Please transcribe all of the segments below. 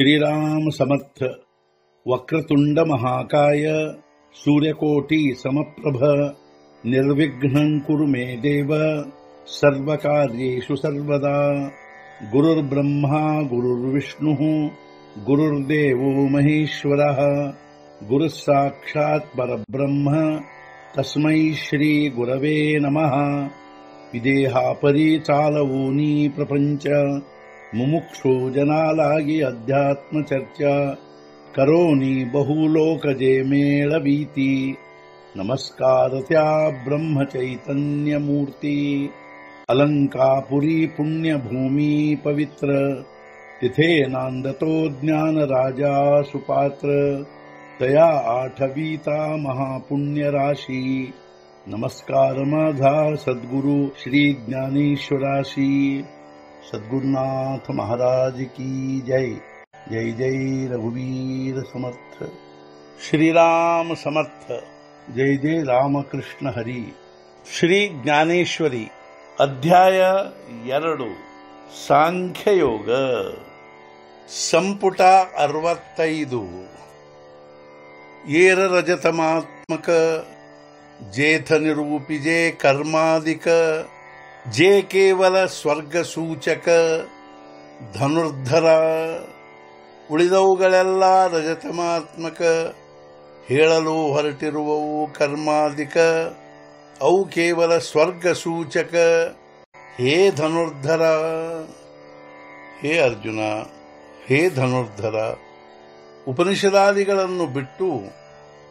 श्रीराम समर्थ। वक्रतुंड महाकाय सूर्यकोटि समप्रभ निर्विघ्नं कुरु मे देव सर्वकार्येषु सर्वदा। गुरुर्ब्रह्मा गुरुर्विष्णुः गुरुर्देवो महेश्वरः गुरुः साक्षात् परब्रह्म तस्मै श्री गुरवे नमः। विदेहापरि चालवूनी प्रपंच मुमुक्षु जनालागी अध्यात्म चर्चा करोनी बहुलोकजे मेळवीती। नमस्कार त्या ब्रह्म चैतन्य मूर्ती अलंकापुरी पुण्यभूमी पवित्र तिथे नांदतो ज्ञान राजा सुपात्र तया आठवीता महापुण्य राशी। नमस्कार माझा सद्गुरु श्री ज्ञानेश्वराशी। सद्गुरुनाथ महाराज की जय। जय जय रघुवीर समर्थ। श्रीराम समर्थ। जय जय रामकृष्ण हरी। श्री ज्ञानेश्वरी अध्याय 2 ಸಾಂಖ್ಯಯೋಗ ಸಂಪುಟ 65 ಏರ ರಜತಮಾತ್ಮಕ ಜೇಥ ನಿರೂಪಿಜೆ ಕರ್ಮಾದಿಕ ಜೇ ಕೇವಲ ಸ್ವರ್ಗ ಸೂಚಕ ಧನುರ್ಧರ ಉಳಿದವುಗಳೆಲ್ಲ ರಜತಮಾತ್ಮಕ ಹೇಳಲು ಹೊರಟಿರುವವು ಕರ್ಮಾದಿಕ ಅವು ಕೇವಲ ಸ್ವರ್ಗ ಸೂಚಕ। ಹೇ ಧನುರ್ಧರ, ಹೇ ಅರ್ಜುನ, ಹೇ ಧನುರ್ಧರ, ಉಪನಿಷದಾದಿಗಳನ್ನು ಬಿಟ್ಟು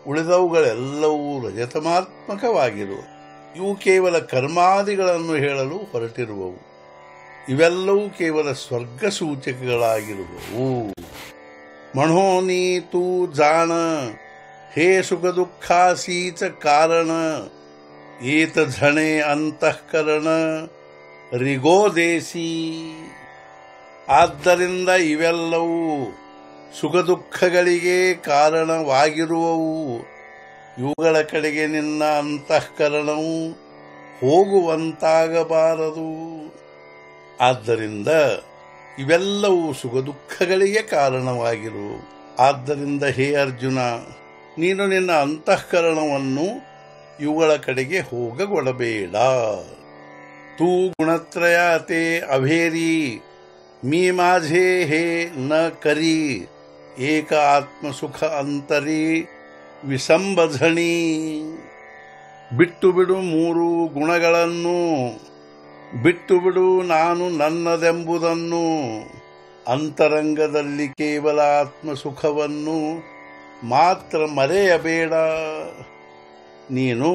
ಉಳಿದವುಗಳೆಲ್ಲವೂ ರಜತಮಾತ್ಮಕವಾಗಿರುವು. ಇವು ಕೇವಲ ಕರ್ಮಾದಿಗಳನ್ನು ಹೇಳಲು ಹೊರಟಿರುವವು. ಇವೆಲ್ಲವೂ ಕೇವಲ ಸ್ವರ್ಗ ಸೂಚಕಗಳಾಗಿರುವವು. ಮಣೋ ನೀತು ಜಾಣ, ಹೇ ಸುಖ ದುಃಖಾಸೀಚ ಕಾರಣ ಏತ ಝಣೆ ಅಂತಃಕರಣ ರಿಗೋದೇಸಿ. ಆದ್ದರಿಂದ ಇವೆಲ್ಲವೂ ಸುಖ ದುಃಖಗಳಿಗೆ ಕಾರಣವಾಗಿರುವವು. ಇವುಗಳ ಕಡೆಗೆ ನಿನ್ನ ಅಂತಃಕರಣವು ಹೋಗುವಂತಾಗಬಾರದು. ಆದ್ದರಿಂದ ಇವೆಲ್ಲವೂ ಸುಖ ದುಃಖಗಳಿಗೆ ಕಾರಣವಾಗಿರುವವು. ಆದ್ದರಿಂದ ಹೇ ಅರ್ಜುನ, ನೀನು ನಿನ್ನ ಅಂತಃಕರಣವನ್ನು ಇವುಗಳ ಕಡೆಗೆ ಹೋಗಗೊಡಬೇಡ. ತೂ ಗುಣತ್ರಯಾತೆ ಅಭೇರಿ ಮೀ ಮಾಝೆ ಹೇ ನ ಕರಿ ಏಕ ಆತ್ಮಸುಖ ಅಂತರಿ ವಿಸಂಬಧಣಿ. ಬಿಟ್ಟು ಬಿಡು 3 ಗುಣಗಳನ್ನು, ಬಿಟ್ಟು ಬಿಡು ನಾನು ನನ್ನದೆಂಬುದನ್ನು, ಅಂತರಂಗದಲ್ಲಿ ಕೇವಲ ಆತ್ಮಸುಖವನ್ನು ಮಾತ್ರ ಮರೆಯಬೇಡ. ನೀನು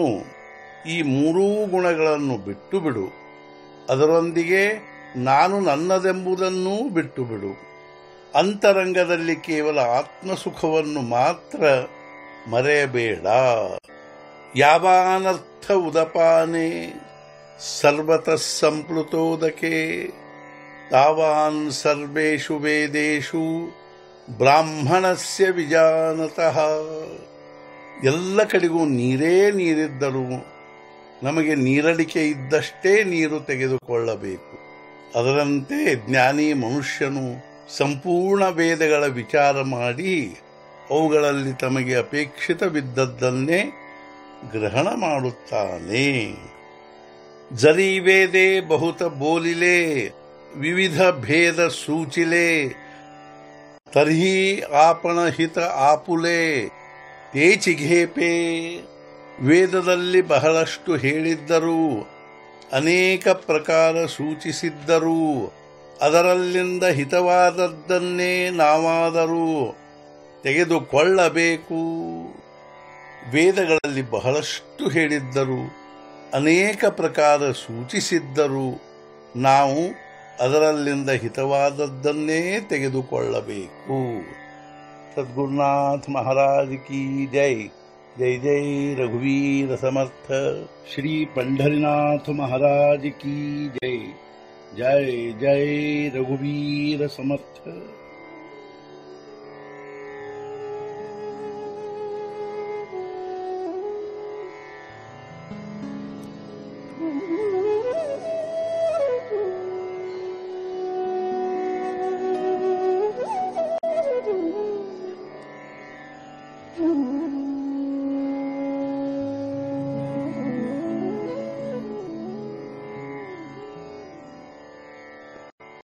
ಈ 3 ಗುಣಗಳನ್ನು ಬಿಟ್ಟು ಬಿಡು, ಅದರೊಂದಿಗೆ ನಾನು ನನ್ನದೆಂಬುದನ್ನೂ ಬಿಟ್ಟು ಬಿಡು. ಅಂತರಂಗದಲ್ಲಿ ಕೇವಲ ಆತ್ಮಸುಖವನ್ನು ಮಾತ್ರ ಮರೆಯಬೇಡ. ಯಾವಾನರ್ಥ ಉದಪಾನೆ ಸರ್ವತಃ ಸಂಪ್ಲುತೋದಕೆ ತಾವಾನ್ ಸರ್ವೇಷು ವೇದೇಷು ಬ್ರಾಹ್ಮಣಸ್ಯ ವಿಜಾನತಃ. ಎಲ್ಲ ಕಡೆಗೂ ನೀರೇ ನೀರಿದ್ದರೂ ನಮಗೆ ನೀರಡಿಕೆ ಇದ್ದಷ್ಟೇ ನೀರು ತೆಗೆದುಕೊಳ್ಳಬೇಕು. ಅದರಂತೆ ಜ್ಞಾನಿ ಮನುಷ್ಯನು ಸಂಪೂರ್ಣ ವೇದಗಳ ವಿಚಾರ ಮಾಡಿ ಅವುಗಳಲ್ಲಿ ತಮಗೆ ಅಪೇಕ್ಷಿತವಿದ್ದದ್ದನ್ನೇ ಗ್ರಹಣ ಮಾಡುತ್ತಾನೆ. ಜರಿ ವೇದೆ ಬಹುತ ಬೋಲಿಲೆ ವಿವಿಧ ಭೇದ ಸೂಚಿಲೆ ತರ್ಹಿ ಆಪಣ ಹಿತ ಆಪುಲೆ ತೇಚಿಘೇಪೆ. ವೇದದಲ್ಲಿ ಬಹಳಷ್ಟು ಹೇಳಿದ್ದರೂ ಅನೇಕ ಪ್ರಕಾರ ಸೂಚಿಸಿದ್ದರೂ ಅದರಲ್ಲಿಂದ ಹಿತವಾದದ್ದನ್ನೇ ನಾವಾದರೂ ತೆಗೆದುಕೊಳ್ಳಬೇಕು. ವೇದಗಳಲ್ಲಿ ಬಹಳಷ್ಟು ಹೇಳಿದ್ದರೂ ಅನೇಕ ಪ್ರಕಾರ ಸೂಚಿಸಿದ್ದರೂ ನಾವು ಅದರಲ್ಲಿಂದ ಹಿತವಾದದ್ದನ್ನೇ ತೆಗೆದುಕೊಳ್ಳಬೇಕು. ಸದ್ಗುರುನಾಥ ಮಹಾರಾಜ್ ಕಿ ಜೈ. जय जय रघुवीर समर्थ। श्री पंढरीनाथ महाराज की जय। जय जय रघुवीर समर्थ। you.